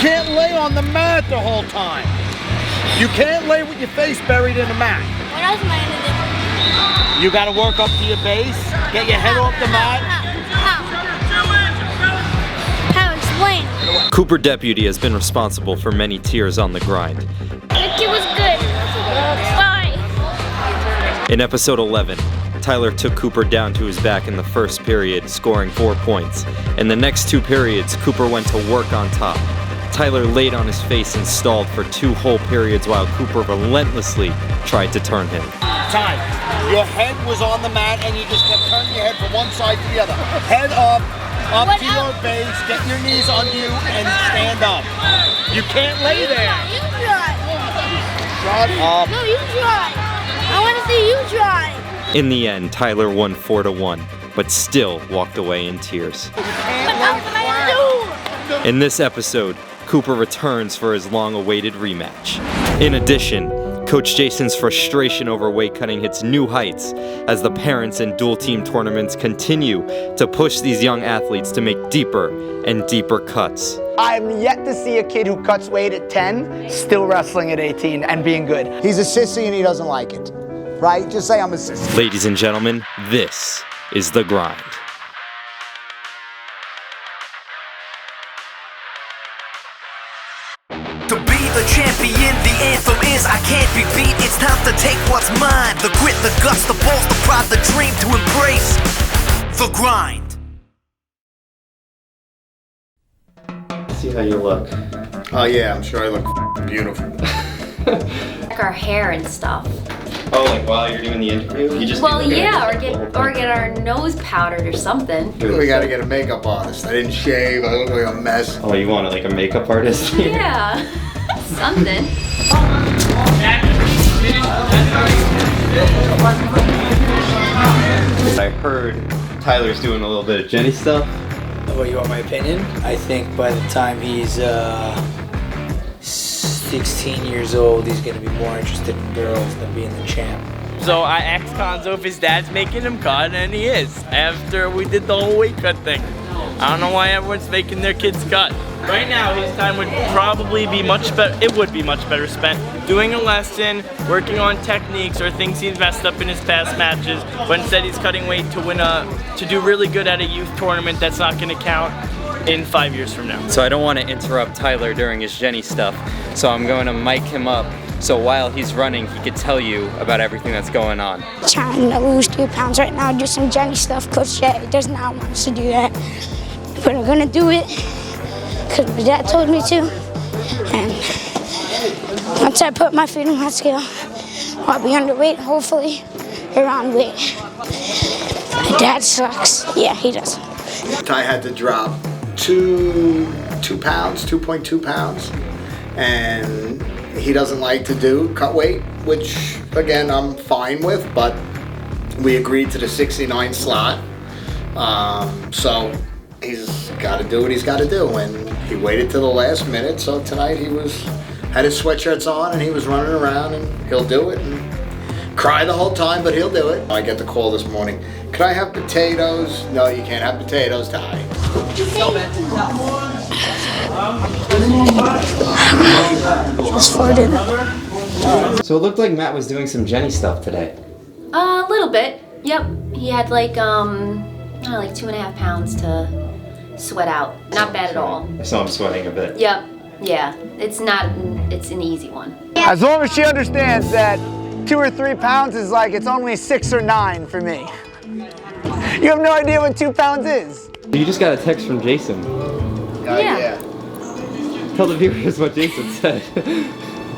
can't lay on the mat the whole time. You can't lay with your face buried in the mat. What else am I gonna do? You gotta work up to your base, get your head off the mat. How? Explain. Cooper Deputy has been responsible for many tears on the grind. The kid was good. Bye. In episode 11, Tyler took Cooper down to his back in the first period, scoring 4 points. In the next 2 periods, Cooper went to work on top. Tyler laid on his face and stalled for 2 whole periods while Cooper relentlessly tried to turn him. Time. Your head was on the mat and you just kept turning your head from one side to the other. Head up to your base, get your knees on you, and stand up. You can't lay there. You try. Shut up. No, you try. I want to see you try. In the end, Tyler won 4-1, but still walked away in tears. What else am I gonna do? In this episode, Cooper returns for his long-awaited rematch. In addition, Coach Jason's frustration over weight cutting hits new heights as the parents and dual team tournaments continue to push these young athletes to make deeper and deeper cuts. I'm yet to see a kid who cuts weight at 10 still wrestling at 18 and being good. He's a sissy and he doesn't like it, right? Just say I'm a sissy. Ladies and gentlemen, this is The Grind. To be the champion, the anthem is I can't be beat. It's time to take what's mine. The grit, the guts, the balls, the pride, the dream to embrace the grind. See how you look. Oh yeah, I'm sure I look beautiful. Like our hair and stuff. Oh, like while you're doing the interview? You just Well, yeah, or get our nose powdered or something. We gotta get a makeup artist. I didn't shave, I look like a mess. Oh, you want like a makeup artist? Yeah, something. I heard Tyler's doing a little bit of Jenny stuff. What, you want my opinion? I think by the time he's 16 years old, he's gonna be more interested in girls than being the champ. So I asked Conzo if his dad's making him cut, and he is, after we did the whole weight cut thing. I don't know why everyone's making their kids cut. Right now, his time would probably be much better, it would be much better spent doing a lesson, working on techniques or things he's messed up in his past matches, but instead he's cutting weight to do really good at a youth tournament that's not gonna count in 5 years from now. So I don't want to interrupt Tyler during his Jenny stuff, so I'm going to mic him up so while he's running he could tell you about everything that's going on. Trying to lose 2 pounds right now, do some Jenny stuff. Coach Jay does not want us to do that, but I'm gonna do it because my dad told me to. And once I put my feet on that scale, I'll be underweight, hopefully around weight. My dad sucks. Yeah, he does. Ty had to drop 2 pounds, 2.2 pounds, and he doesn't like to do cut weight, which again I'm fine with, but we agreed to the 69 slot, so he's got to do what he's got to do, and he waited till the last minute. So tonight he had his sweatshirts on and he was running around, and he'll do it and cry the whole time, but he'll do it. I get the call this morning. Could I have potatoes? No, you can't have potatoes, Ty. So it looked like Matt was doing some Jenny stuff today. A little bit. Yep. He had like I don't know, like 2.5 pounds to sweat out. Not bad at all. I saw him sweating a bit. Yep. Yeah. It's an easy one. As long as she understands that 2 or 3 pounds is like it's only 6 or 9 for me. You have no idea what 2 pounds is. You just got a text from Jason. Yeah. Tell the viewers what Jason said.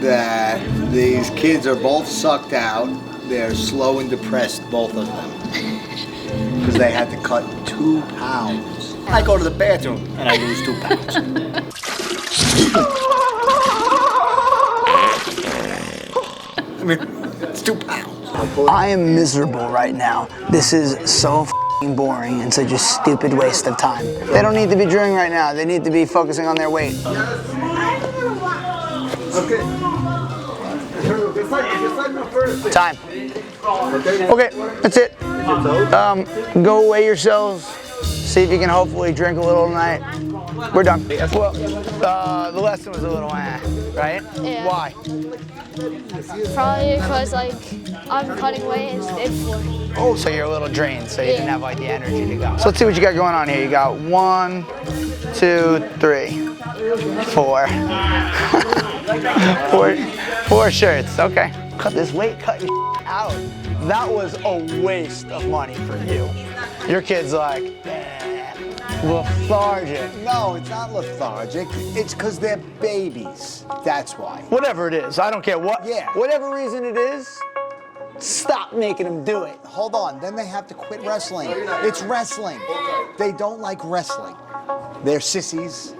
That these kids are both sucked out. They're slow and depressed, both of them, because they had to cut 2 pounds. I go to the bathroom and I lose 2 pounds. I mean, it's 2 pounds. I am miserable right now. This is so f***ing boring and such a stupid waste of time. They don't need to be drilling right now. They need to be focusing on their weight. Okay. Time. Okay, that's it. Go weigh yourselves. See if you can hopefully drink a little tonight. We're done. Well, the lesson was a little right? Yeah. Why? Probably because like I'm cutting weight and it's for. Oh, so you're a little drained, so you didn't have like the energy to go. So let's see what you got going on here. You got 1, 2, 3, 4. 4 shirts. Okay. Cut this weight, cut your out. That was a waste of money for you. Your kid's like, lethargic. No, it's not lethargic. It's because they're babies. That's why. Whatever it is, I don't care what. Yeah. Whatever reason it is, stop making them do it. Hold on, then they have to quit wrestling. It's wrestling. They don't like wrestling. They're sissies.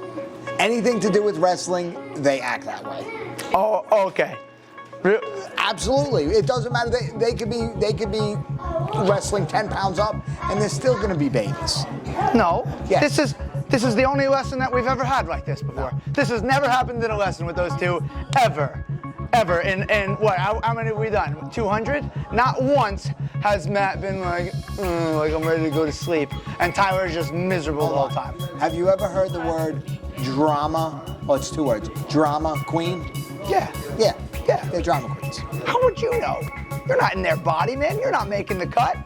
Anything to do with wrestling, they act that way. Oh, okay. Absolutely. It doesn't matter. They could be wrestling 10 pounds up, and they're still going to be babies. No. Yes. This is the only lesson that we've ever had like this before. This has never happened in a lesson with those two ever. And what? How many have we done? 200? Not once has Matt been like I'm ready to go to sleep, and Tyler's just miserable the whole time. Have you ever heard the word drama? Oh, it's 2 words. Drama queen? Yeah. Yeah. They're drama queens. How would you know? You're not in their body, man. You're not making the cut.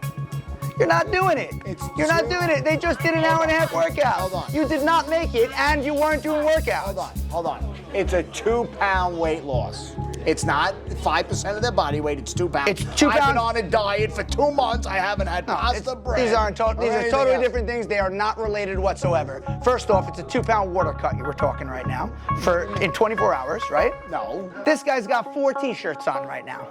You're not doing it. You're not doing it. They just did an hour-and-a-half workout. Hold on. You did not make it, and you weren't doing workouts. Hold on. It's a 2-pound weight loss. It's not 5% of their body weight. It's 2 pounds. It's 2 I've pounds. been on a diet for 2 months. I haven't had pasta bread. These are totally else. different things. They are not related whatsoever. First off, it's a 2-pound water cut we're talking right now in 24 hours, right? No. This guy's got 4 t-shirts on right now.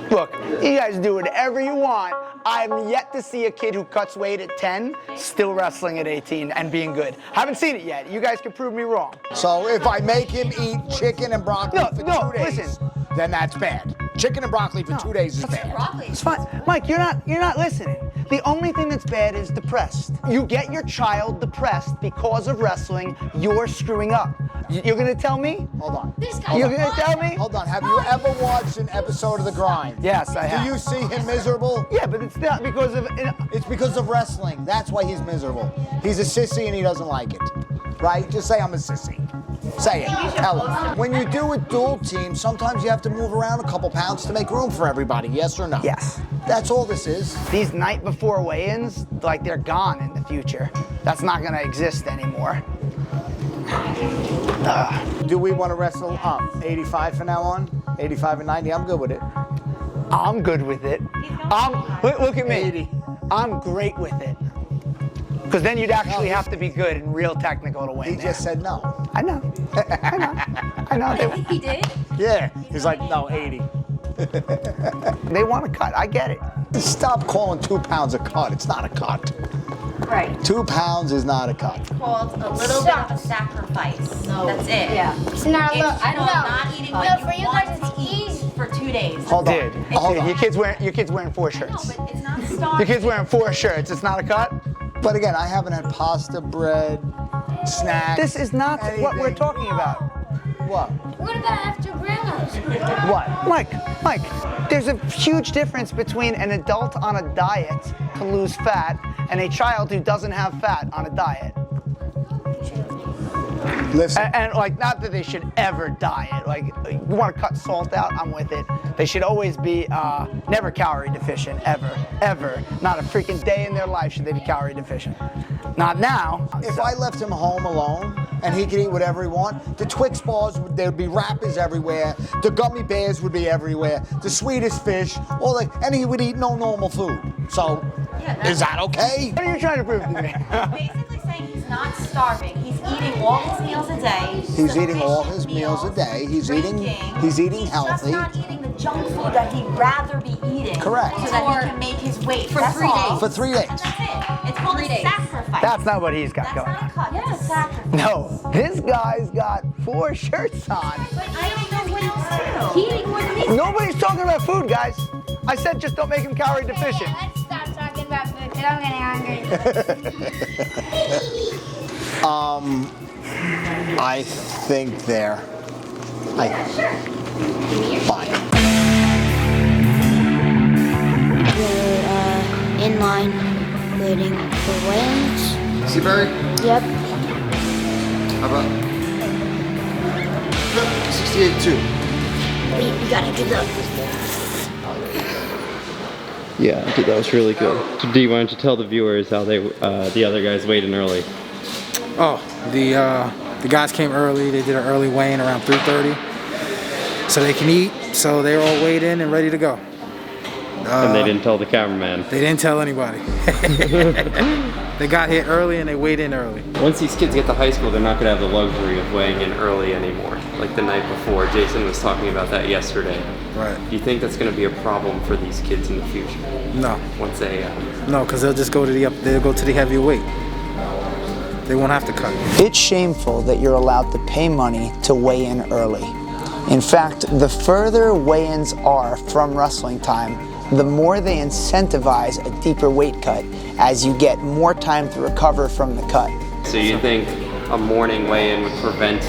Look, you guys do whatever you want. I'm yet to see a kid who cuts weight at 10 still wrestling at 18 and being good. Haven't seen it yet. You guys can prove me wrong. So if I make him eat chicken and broccoli for 2 days, listen. then that's bad. Chicken and broccoli for 2 days is bad. It's fine. Mike, you're not listening. The only thing that's bad is depressed. You get your child depressed because of wrestling, you're screwing up. You're gonna tell me? Hold on. You're gonna tell me? Hold on. Have you ever watched an episode of The Grind? Yes, I have. Do you see him miserable? Yeah, but it's not because of... It's because of wrestling. That's why he's miserable. He's a sissy and he doesn't like it. Right? Just say I'm a sissy. Say it. Tell him. When you do a dual team, sometimes you have to move around a couple pounds to make room for everybody. Yes or no? Yes. That's all this is. These night before weigh-ins, like they're gone in the future. That's not gonna exist anymore. Do we want to wrestle 85 from now on? 85 and 90? I'm good with it. I'm good with it. Look at me. 80. I'm great with it. Because then you'd actually have to be good and real technical to win. He there. just said no. I know. I know. He did? Yeah. He's like, no, 80. They want to cut. I get it. Stop calling 2 pounds a cut. It's not a cut. Right. 2 pounds is not a cut. Called a little bit of a sacrifice. No. That's it. Yeah. It's not a little. It's not eating what for you you want guys, to eat for 2 days. Hold on. Dude, Hold on. your kid's wearing 4 shirts. No, but it's not starving. Your kid's wearing 4 shirts. It's not a cut. But again, I haven't had pasta, bread, snacks. This is not what we're anything. talking about. What? What about after grandma's? What? Mike, there's a huge difference between an adult on a diet to lose fat and a child who doesn't have fat on a diet. Listen. And like, not that they should ever diet. Like, you want to cut salt out, I'm with it. They should always be never calorie deficient, ever. Not a freaking day in their life should they be calorie deficient. Not now. If I left him home alone and he could eat whatever he want, the Twix bars, there'd be wrappers everywhere, the gummy bears would be everywhere, the Swedish fish, and he would eat no normal food. So, is that okay? What are you trying to prove to me? Basically saying he's not starving. He's eating all his meals a day. He's eating all his meals a day. He's eating healthy. He's just not eating the junk food that he'd rather be eating. Correct. So that he can make his weight. For That's 3 all. days. For 3 days. That's it. It's called 3 a days. sacrifice. That's not what he's got That's going not a on. cut. That's a sacrifice. No, this guy's got 4 shirts on. But I don't know what He ate more than me. Nobody's talking about food, guys. I said just don't make him calorie deficient. Let's stop talking about food because I'm getting hungry. I think they're fine. We're in line waiting for weigh-ins. Seabury? Yep. How about 68.2? We gotta do the. Yeah, dude, that was really good. So D, why don't you tell the viewers how they, the other guys weighed in early? Oh, the guys came early. They did an early weigh-in around 3:30, so they can eat. So they were all weighed in and ready to go. And they didn't tell the cameraman. They didn't tell anybody. They got here early and they weighed in early. Once these kids get to high school, they're not going to have the luxury of weighing in early anymore, like the night before. Jason was talking about that yesterday. Right. Do you think that's going to be a problem for these kids in the future? No. Once they... No, because they'll just go to they'll go to the heavier weight. They won't have to cut. It's shameful that you're allowed to pay money to weigh in early. In fact, the further weigh-ins are from wrestling time, the more they incentivize a deeper weight cut as you get more time to recover from the cut. So you think a morning weigh-in would prevent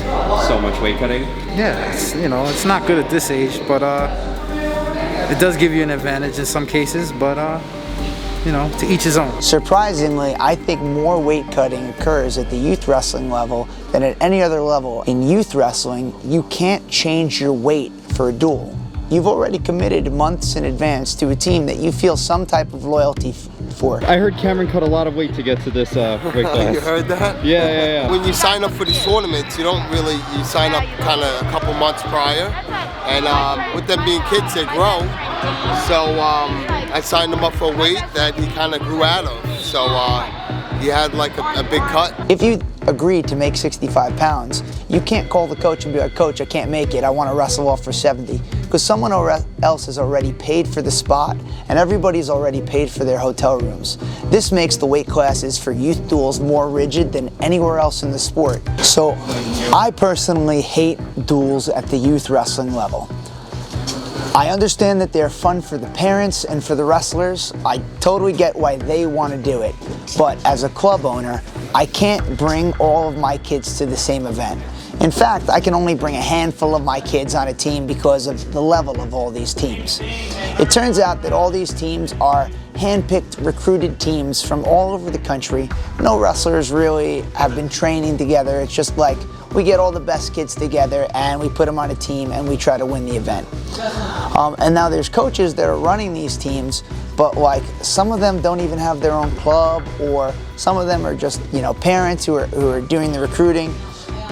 so much weight cutting? Yeah, it's not good at this age, but it does give you an advantage in some cases, but to each his own. Surprisingly, I think more weight cutting occurs at the youth wrestling level than at any other level. In youth wrestling, you can't change your weight for a duel. You've already committed months in advance to a team that you feel some type of loyalty for. I heard Cameron cut a lot of weight to get to this weight class. You heard that? Yeah. When you sign up for these tournaments, you sign up kind of a couple months prior. And with them being kids, they grow. So I signed him up for a weight that he kind of grew out of. So he had like a big cut. If you agree to make 65 pounds, you can't call the coach and be like, "Coach, I can't make it. I want to wrestle off for 70." Because someone else has already paid for the spot and everybody's already paid for their hotel rooms. This makes the weight classes for youth duels more rigid than anywhere else in the sport. So I personally hate duels at the youth wrestling level. I understand that they're fun for the parents and for the wrestlers. I totally get why they want to do it. But as a club owner, I can't bring all of my kids to the same event. In fact, I can only bring a handful of my kids on a team because of the level of all these teams. It turns out that all these teams are hand-picked, recruited teams from all over the country. No wrestlers really have been training together. It's just like we get all the best kids together and we put them on a team and we try to win the event. And now there's coaches that are running these teams, but like some of them don't even have their own club, or some of them are just parents who are doing the recruiting.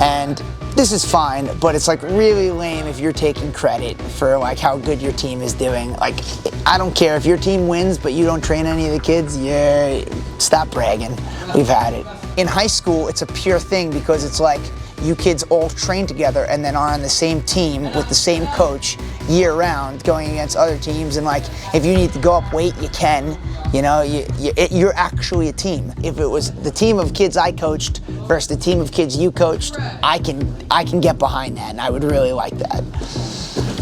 And this is fine, but it's like really lame if you're taking credit for like how good your team is doing. Like, I don't care if your team wins, but you don't train any of the kids. Yeah, stop bragging. We've had it. In high school, it's a pure thing because it's like you kids all train together and then are on the same team with the same coach year round going against other teams. And like, if you need to go up weight, you can. You're actually a team. If it was the team of kids I coached versus the team of kids you coached, I can get behind that, and I would really like that.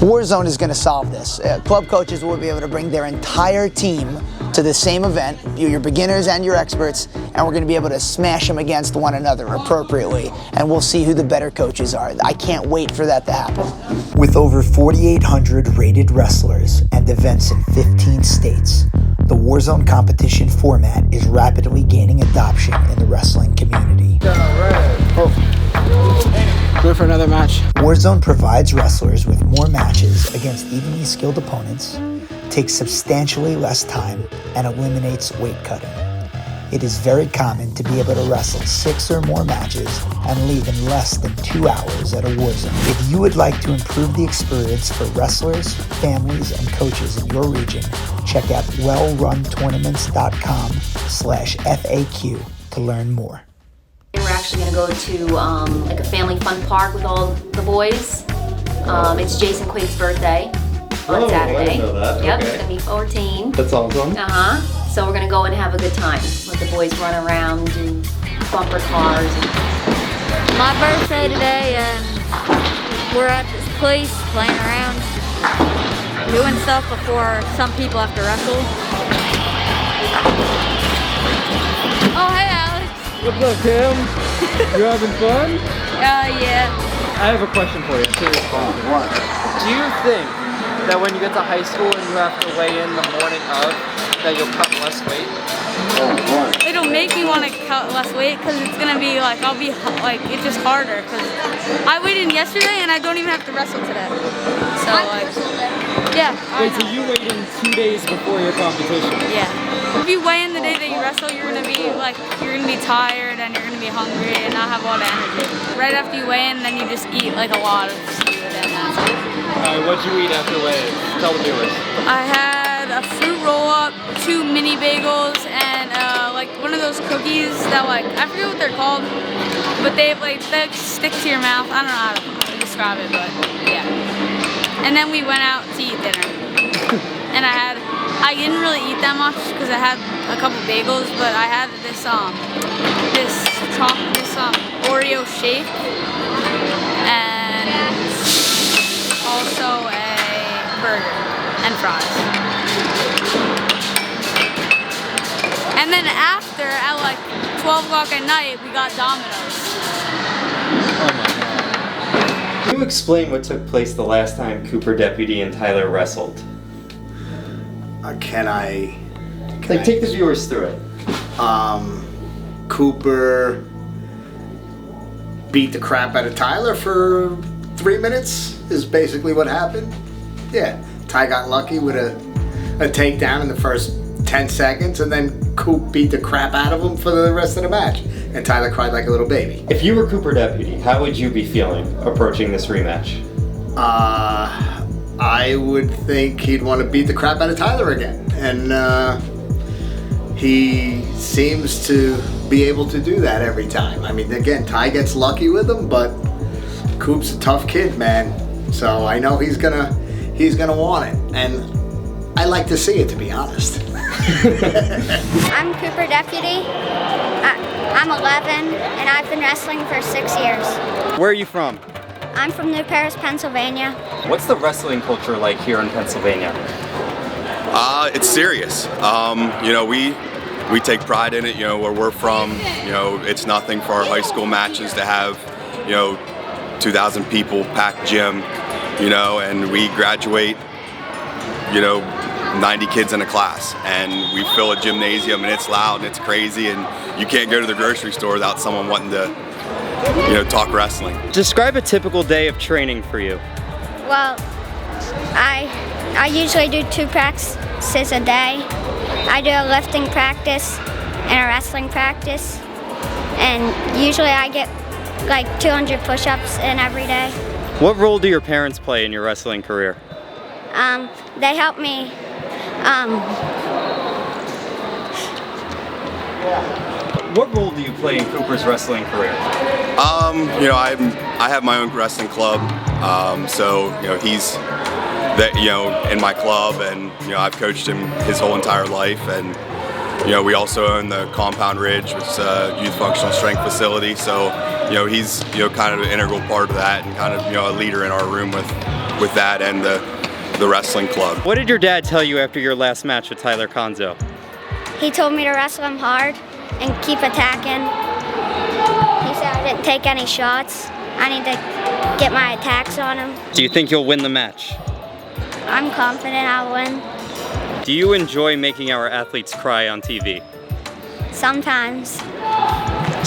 Warzone is going to solve this. Club coaches will be able to bring their entire team to the same event, your beginners and your experts, and we're going to be able to smash them against one another appropriately, and we'll see who the better coaches are. I can't wait for that to happen. With over 4,800 rated wrestlers and events in 15 states, the Warzone competition format is rapidly gaining adoption in the wrestling community. Good for another match. Warzone provides wrestlers with more matches against evenly skilled opponents, takes substantially less time, and eliminates weight cutting. It is very common to be able to wrestle 6 or more matches and leave in less than 2 hours at a Warzone. If you would like to improve the experience for wrestlers, families, and coaches in your region, check out wellruntournaments.com/FAQ to learn more. We're actually going to go to like a family fun park with all the boys. It's Jason Quaid's birthday on Saturday. I didn't know that. Yep, Okay. it's going to be 14. That's awesome. So we're going to go and have a good time. Let the boys run around, do bumper cars. My birthday today, and we're at this place playing around, doing stuff before some people have to wrestle. Oh, hey, Alex. What's up, Kim? You having fun? Yeah. I have a question for you. Serious question. What? Do you think that when you get to high school and you have to weigh in the morning of, that you'll cut less weight? It'll make me want to cut less weight because it's gonna be like I'll be like it's just harder because I weighed in yesterday and I don't even have to wrestle today. So like, yeah. Wait, so you weighed in 2 days before your competition? Yeah. If you weigh in the day that you wrestle, you're gonna be tired and you're gonna be hungry and not have a lot of energy. Right after you weigh in, then you just eat like a lot of food and that's it. What'd you eat after weighing? Tell the viewers. I had a fruit roll-up, 2 mini bagels, and like one of those cookies that like I forget what they're called, but they stick to your mouth. I don't know how to describe it, but yeah. And then we went out to eat dinner, and I didn't really eat that much because I had a couple bagels, but I had this Oreo shake and also a burger and fries. And then after, at like 12 o'clock at night, we got Domino's. Can you explain what took place the last time Cooper Deputy and Tyler wrestled? Take the viewers through it. Cooper beat the crap out of Tyler for 3 minutes is basically what happened. Yeah, Ty got lucky with a takedown in the first 10 seconds, and then Coop beat the crap out of him for the rest of the match. And Tyler cried like a little baby. If you were Cooper Deputy, how would you be feeling approaching this rematch? I would think he'd want to beat the crap out of Tyler again. And he seems to be able to do that every time. I mean, again, Ty gets lucky with him, but Coop's a tough kid, man. So I know he's gonna want it. And I like to see it, to be honest. I'm Cooper Deputy. I'm 11, and I've been wrestling for 6 years. Where are you from? I'm from New Paris, Pennsylvania. What's the wrestling culture like here in Pennsylvania? It's serious. We take pride in it. You know, where we're from, you know, it's nothing for our high school matches to have, 2,000 people, packed gym, and we graduate, 90 kids in a class, and we fill a gymnasium, and it's loud and it's crazy, and you can't go to the grocery store without someone wanting to, talk wrestling. Describe a typical day of training for you. Well, I usually do 2 practices a day. I do a lifting practice and a wrestling practice, and usually I get like 200 push-ups in every day. What role do your parents play in your wrestling career? They help me. What role do you play in Cooper's wrestling career? I have my own wrestling club, so he's in my club, and I've coached him his whole entire life, and we also own the Compound Ridge, which is a youth functional strength facility. So he's kind of an integral part of that, and kind of a leader in our room with that and the wrestling club. What did your dad tell you after your last match with Tyler Conzo? He told me to wrestle him hard and keep attacking. He said I didn't take any shots. I need to get my attacks on him. Do you think you'll win the match? I'm confident I'll win. Do you enjoy making our athletes cry on TV? Sometimes.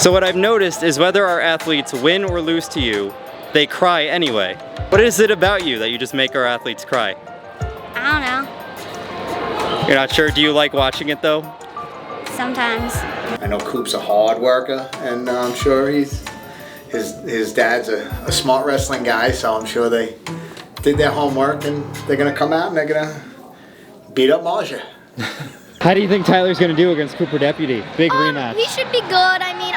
So what I've noticed is whether our athletes win or lose to you, they cry anyway. What is it about you that you just make our athletes cry? I don't know. You're not sure? Do you like watching it though? Sometimes. I know Coop's a hard worker, and I'm sure his dad's a smart wrestling guy, so I'm sure they did their homework, and they're gonna come out and they're gonna beat up Marcia. How do you think Tyler's gonna do against Cooper Deputy? Big rematch. He should be good. I mean,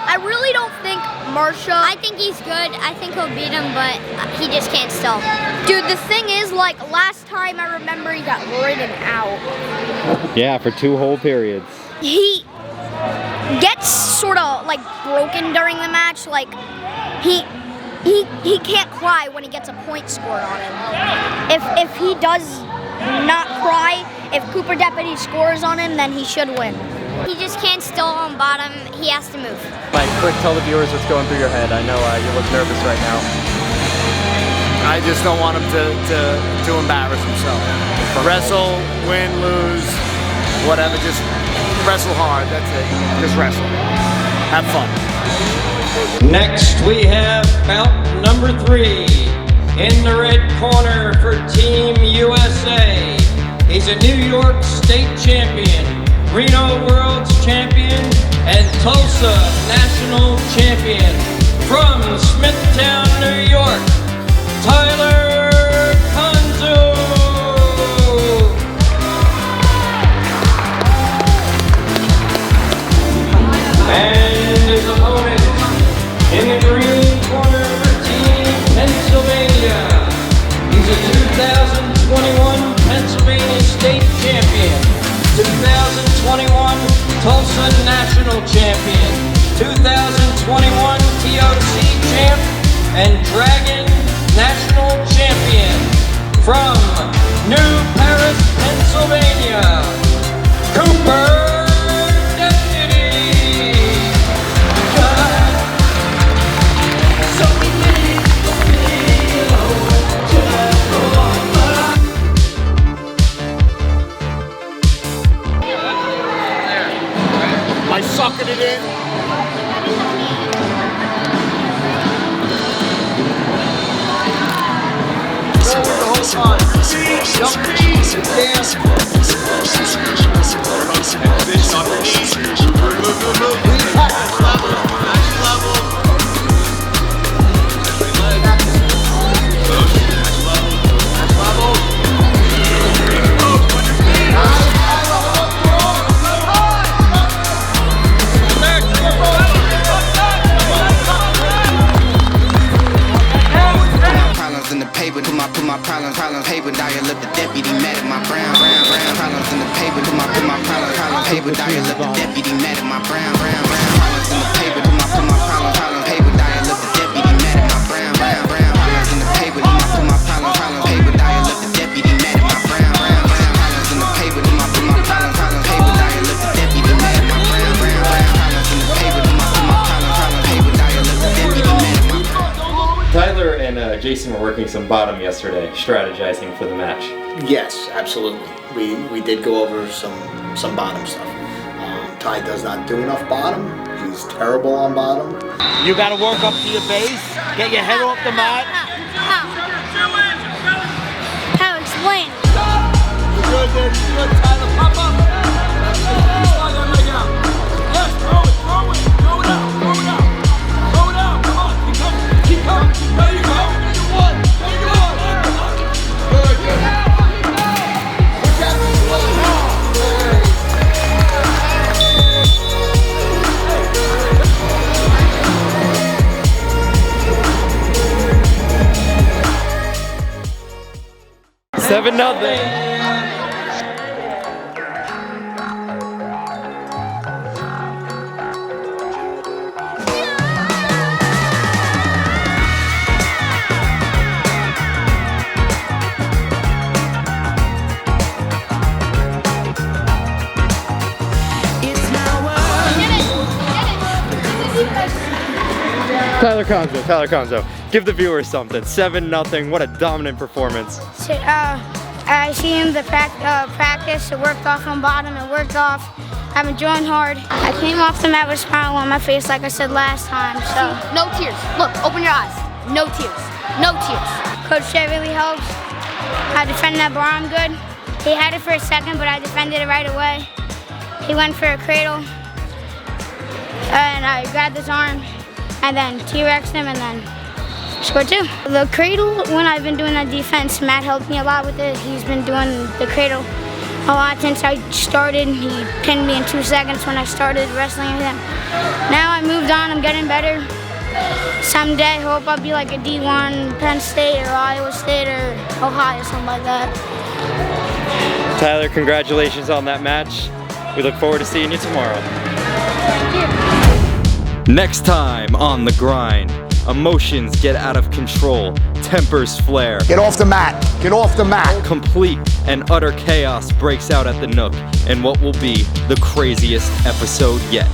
I really don't think Marcia. I think he's good. I think he'll beat him, but he just can't stop. Dude, the thing is, like, last time I remember he got ridden out. Yeah, for 2 whole periods. He gets sort of, like, broken during the match. Like, he can't cry when he gets a point scored on him. If he does not cry, if Cooper Deputy scores on him, then he should win. He just can't still on bottom. He has to move. Mike, quick, tell the viewers what's going through your head. I know you look nervous right now. I just don't want him to embarrass himself. Wrestle, win, lose, whatever, just wrestle hard, that's it. Just wrestle. Have fun. Next we have bout number 3. In the red corner for Team USA. He's a New York State champion, Reno World's champion, and Tulsa National champion. From Smithtown, New York, Tyler Conzo. And his opponent in the green corner for Team Pennsylvania. He's a 2021 Pennsylvania State champion, 2021 Tulsa National champion, 2021 TOC champ, and Dragon National champion. From New Paris, Pennsylvania, Cooper. I suckered it in. Forward the whole time. Jump knees, dance. Position off your knees. Move. Nice level. Nice level. Put my problems paper, dial up the deputy mad at my brown problems in the paper, put my problems paper, dial up the deputy mad at my brown problems in the paper, put my problems paper, dial up the deputy mad at my brown problems in the paper, put my problems paper, dial up the deputy mad at my brown problems in the paper, put my problems paper, dial up the deputy mad at my brown problems in the paper, put my problems paper, dial up the deputy mad at my Tyler and Jason were working some bottom yesterday, strategizing for the match. Yes, absolutely. We did go over some bottom stuff. Ty does not do enough bottom. He's terrible on bottom. You gotta work up to your base, get your head off the mat. How explain? Good, Tyler, pop up. Slide that leg out. Yes, throw it out, come on, keep coming. There you go. Seven nothing. Tyler Conzo. Give the viewers something. 7-0. What a dominant performance. So, I see him the practice. It worked off on bottom. It worked off. I've been drawing hard. I came off the mat with a smile on my face, like I said last time. So No tears. Look, open your eyes. No tears. No tears. Coach Jay really helps. I defended that bar arm good. He had it for a second, but I defended it right away. He went for a cradle, and I grabbed his arm, and then T-Rexed him, and then scored 2. The cradle, when I've been doing that defense, Matt helped me a lot with it. He's been doing the cradle a lot since I started. He pinned me in 2 seconds when I started wrestling with him. Now I moved on, I'm getting better. Someday, hope I'll be like a D1 Penn State or Iowa State or Ohio, something like that. Tyler, congratulations on that match. We look forward to seeing you tomorrow. Next time on The Grind, emotions get out of control, tempers flare. Get off the mat. Get off the mat. Complete and utter chaos breaks out at the Nook in what will be the craziest episode yet.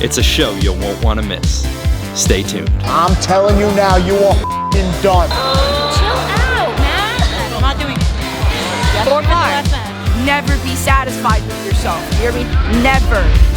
It's a show you won't want to miss. Stay tuned. I'm telling you now, you are f***ing done. Chill out, man. I'm not doing it. 4 5. never be satisfied with yourself. You hear me? Never.